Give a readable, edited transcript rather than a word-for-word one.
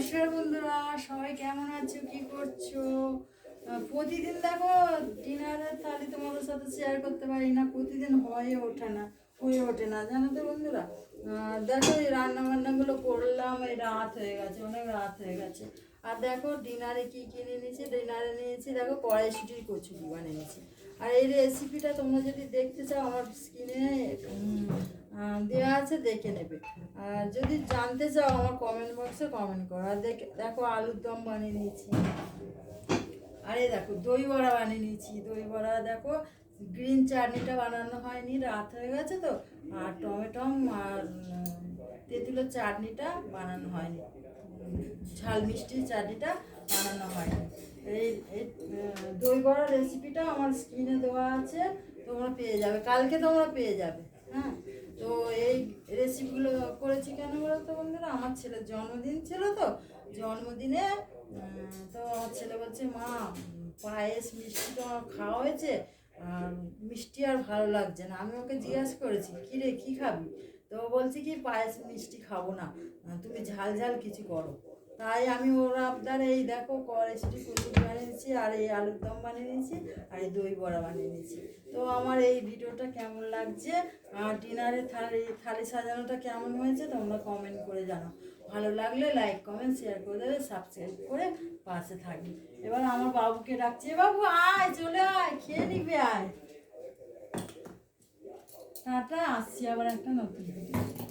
নমস্কার বন্ধুরা, সবাই কেমন আছো, কি করছো? প্রতিদিন দেখো ডিনারের থালি তোমাদের সাথে শেয়ার করতে পারি না, প্রতিদিন হয়ে ওঠে না জানো তো বন্ধুরা। দেখো এই রান্না বান্নাগুলো করলাম, এই রাত হয়ে গেছে, অনেক রাত হয়ে গেছে। আর দেখো ডিনারে কি কিনে নিয়েছি, ডিনারে নিয়েছি দেখো কড়াইশুঁটির কচুরি বানিয়েছি। আর এই রেসিপিটা তোমরা যদি দেখতে চাও আমার স্ক্রিনে দেওয়া আছে, দেখে নেবে। আর যদি জানতে চাও আমার কমেন্ট বক্সে কমেন্ট করো। আর দেখো আলুর দম বানিয়ে নিয়েছি। আর এই দেখো দই বড়া বানিয়ে নিয়েছি। দই বড়া দেখো, গ্রিন চাটনিটা বানানো হয়নি, রাত হয়ে গেছে তো। আর টমেটম আর তেঁতুলের চাটনিটা বানানো হয়নি, ঝাল মিষ্টির চাটনিটা বানানো হয়নি। এই এই দই বড়ার রেসিপিটা আমার স্ক্রিনে দেওয়া আছে, তোমরা পেয়ে যাবে, কালকে তোমরা পেয়ে যাবে। হ্যাঁ, তো এই রেসিপিগুলো করেছি কেন বলো তো বন্ধুরা, আমার ছেলের জন্মদিন ছিল তো। জন্মদিনে তো আমার ছেলে বলছে, মা পায়েস মিষ্টি তো আমার খাওয়া হয়েছে, আর মিষ্টি আর ভালো লাগছে না। আমি ওকে জিজ্ঞাসা করেছি, কী রে কী খাবি? তো বলছে কি, পায়েস মিষ্টি খাবো না, তুমি ঝাল ঝাল কিছু করো। তাই আমি ওর আবদারে এই দেখো কড়াইশুঁটি কচুরি বানিয়ে নিয়েছি, আর এই আলুর দম বানিয়ে নিয়েছি, আর এই দই বড়া বানিয়ে নিয়েছি। তো আমার এই ভিডিওটা কেমন লাগছে, আর ডিনারে থালি সাজানোটা কেমন হয়েছে তোমরা কমেন্ট করে জানাও। ভালো লাগলে লাইক কমেন্ট শেয়ার করে দেবে, সাবস্ক্রাইব করে পাশে থাকবে। এবার আমার বাবুকে ডাকছি, বাবু আয়, চলে আয়, খেয়ে নিবি, আয়। টাটা, আসছি আবার একটা নতুন ভিডিও।